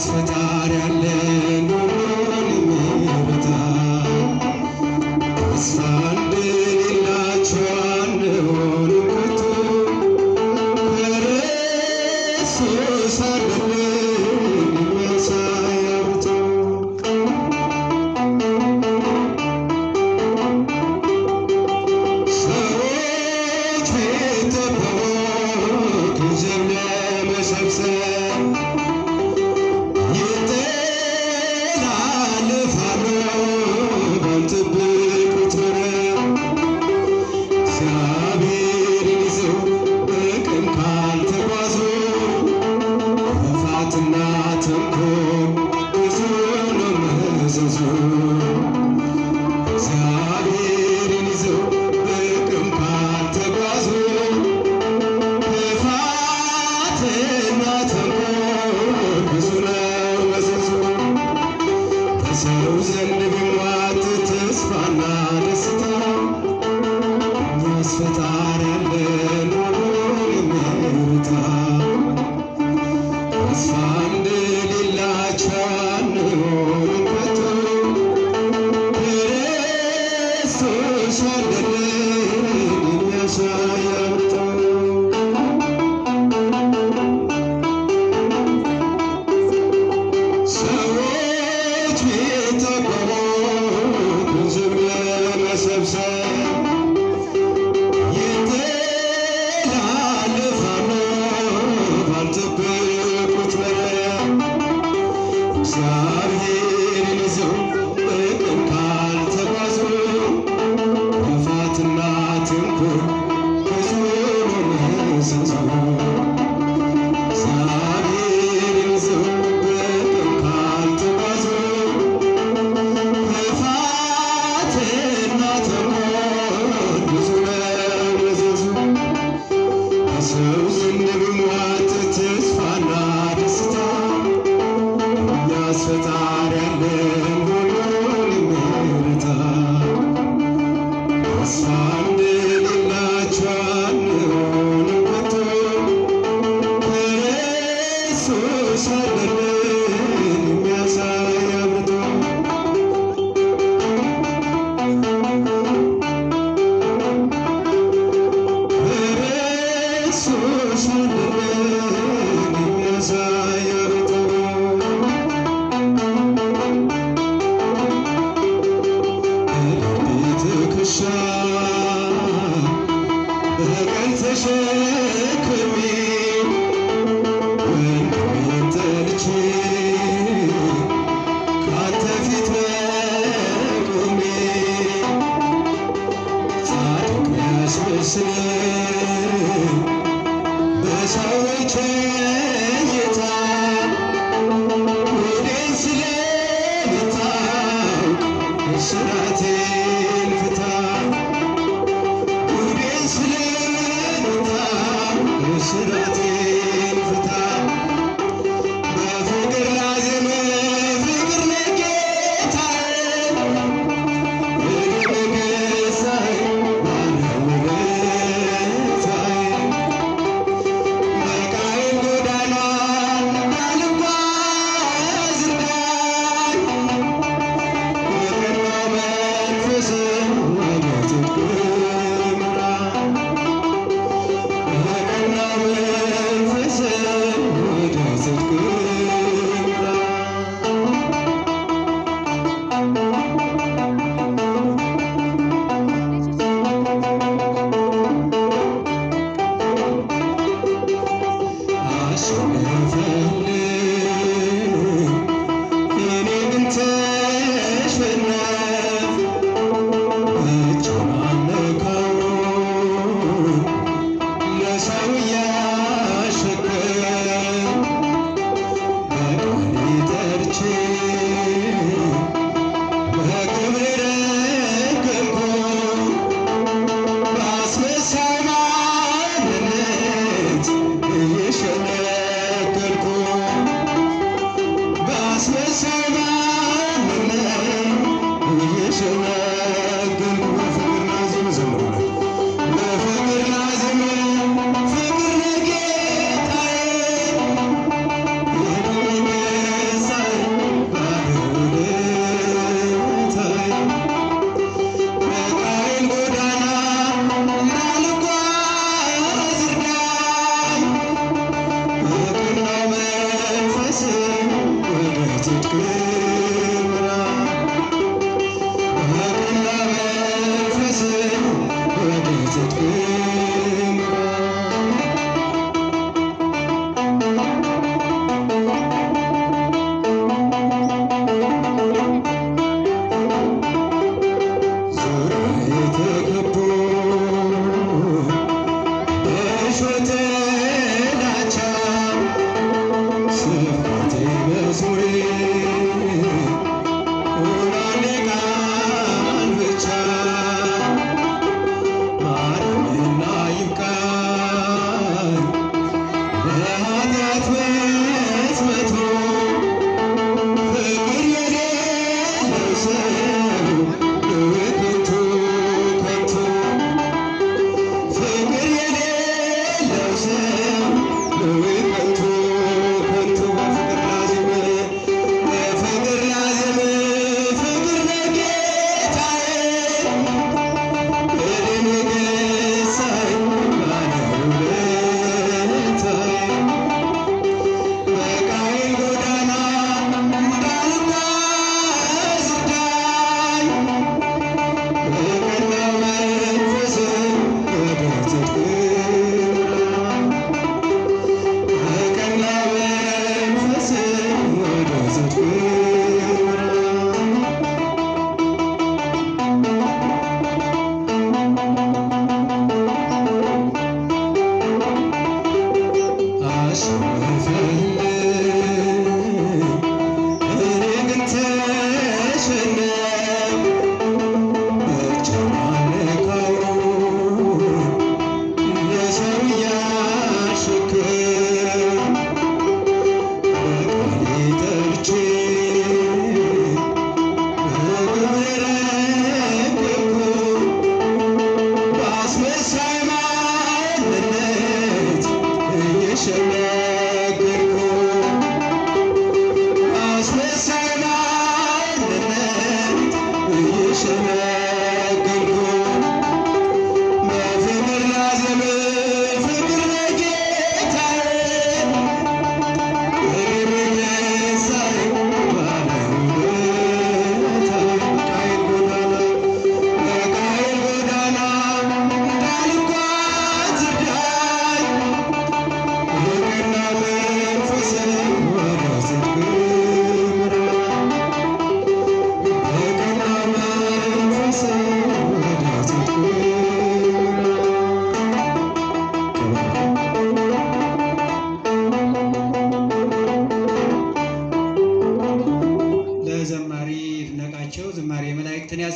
ፈጣሪ ያለን ሁሉን የሚረዳ ተስፋ እንደሌላቸው አንሆንም ከቶ ክርስቶስ አለልን የሚያሳይ አብርቶ ሰዎች ቤት ጠበው ገንዘብ ለመሰብሰብ ይተላለፋሉ ባልጠበቁት መረብ እግዚአብሔርን ይዘው በቅን ካልተጓዙ ክፋትና ተንኮል ብዙ ነው መዘዙ። እግዚአብሔርን ይዘው በቅን ካልተጓዙ ክፋትና ተንኮል ብዙ ነው መዘዙ። በሰው ዘንድ ቢሟት ተስፋና ደስታ እኛስ ፈጣሪ ያለን ሁሉን የሚረዳ ተስፋ እንደሌላቸው አንሆንም ከቶ ክርስቶስ አለልን የሚያሳይ አብርቶ ሰዎች ቤት ጠበው ገንዘብ ለመሰብሰብ ይተላለፋሉ ባልጠበቁት መረብ እግዚአብሔርን ይዘው በቅን ካልተጓዙ ክፋትና ተንኮል ብዙ ነው መዘዙ። እግዚአብሔርን ይዘው በቅን ካልተጓዙ ክፋትና ተንኮል ብዙ ነው መዘዙ። በሰው ዘንድ ቢሟት ተስፋና ደስታ እኛስ ፈጣሪ ያለን ሁሉን የሚረዳ ተስፋ እንደሌላቸው አንሆንም ከቶ ክርስቶስ አለልን የሚያሳይ አብርቶ ክርስቶስ አለልን የሚያሳይ አብርቶ በልቤ ትከሻ በቀል ተሸክሜ ወንድሜን ጠልቼ ካንተ ፊት መቆሜ ጻድቅ ቢያስመስለኝ በሰዎች እይታ ሆዴን ስለምታውቅ እስራቴን ፍታ። ሆዴን ስለምታውቅ እስራቴን ፍታ። በፍቅር ላዜመ ፍቅር ነህ ጌታዬ በደም ገዛኝ ባለውለታዬ በቃል ጎዳና እንዳልጓዝ እርዳኝ በቀናው መንፈስ ወደ ጽድቅ ምራኝ በቀናው መንፈስ ወደ ጽድቅ ምራኝ። አሸነፈልኝ እኔ ግን ተሸነፍ እጨናነቃለሁ ለሰው እያሸከም በቃሌ ጠርቼ በክብር ረገምኩ በአስመሳይ ማንነት እየሸነገልኩ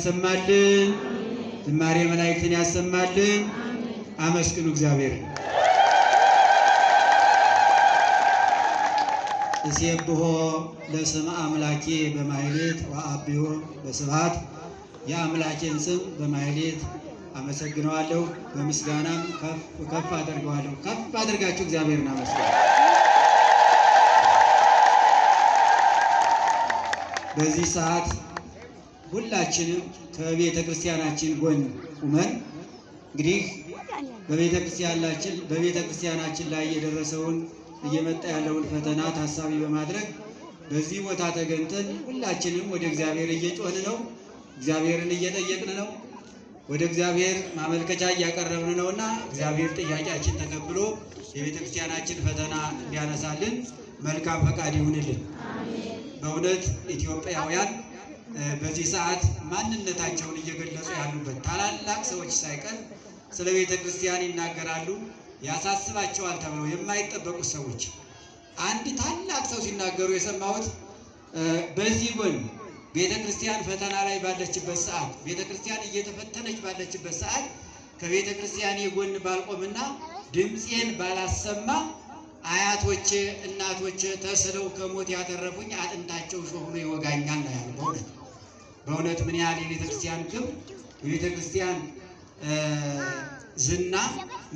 ያሰማልን፣ ዝማሬ መላእክትን ያሰማልን። አመስግኑ እግዚአብሔርን። እሴብሖ ለስመ አምላኬ በማሕሌት ወአብዮ በስብሐት። የአምላኬን ስም በማሕሌት አመሰግነዋለሁ፣ በምስጋናም ከፍ አደርገዋለሁ። ከፍ አድርጋችሁ እግዚአብሔርን አመስግኑ። በዚህ ሰዓት ሁላችንም ከቤተ ክርስቲያናችን ጎን ቁመን እንግዲህ በቤተ ክርስቲያናችን ላይ የደረሰውን እየመጣ ያለውን ፈተና ታሳቢ በማድረግ በዚህ ቦታ ተገኝተን ሁላችንም ወደ እግዚአብሔር እየጮህን ነው። እግዚአብሔርን እየጠየቅን ነው። ወደ እግዚአብሔር ማመልከቻ እያቀረብን ነውና እግዚአብሔር ጥያቄያችን ተቀብሎ የቤተ ክርስቲያናችን ፈተና እንዲያነሳልን መልካም ፈቃድ ይሁንልን። በእውነት ኢትዮጵያውያን በዚህ ሰዓት ማንነታቸውን እየገለጹ ያሉበት ታላላቅ ሰዎች ሳይቀር ስለ ቤተ ክርስቲያን ይናገራሉ። ያሳስባቸዋል ተብለው የማይጠበቁት ሰዎች አንድ ታላቅ ሰው ሲናገሩ የሰማሁት በዚህ ጎን ቤተ ክርስቲያን ፈተና ላይ ባለችበት ሰዓት፣ ቤተ ክርስቲያን እየተፈተነች ባለችበት ሰዓት ከቤተ ክርስቲያን የጎን ባልቆምና ድምፄን ባላሰማ አያቶቼ እናቶቼ ተስለው ከሞት ያተረፉኝ አጥንታቸው ሾህ ሆኖ ይወጋኛል ነው ያለው። በእውነት ምን ያህል የቤተ ክርስቲያን ክብር የቤተ ክርስቲያን ዝና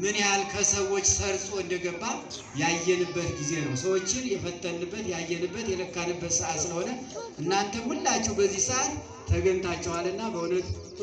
ምን ያህል ከሰዎች ሰርጾ እንደገባ ያየንበት ጊዜ ነው። ሰዎችን የፈተንበት ያየንበት የለካንበት ሰዓት ስለሆነ እናንተ ሁላችሁ በዚህ ሰዓት ተገኝታችኋልና በእውነት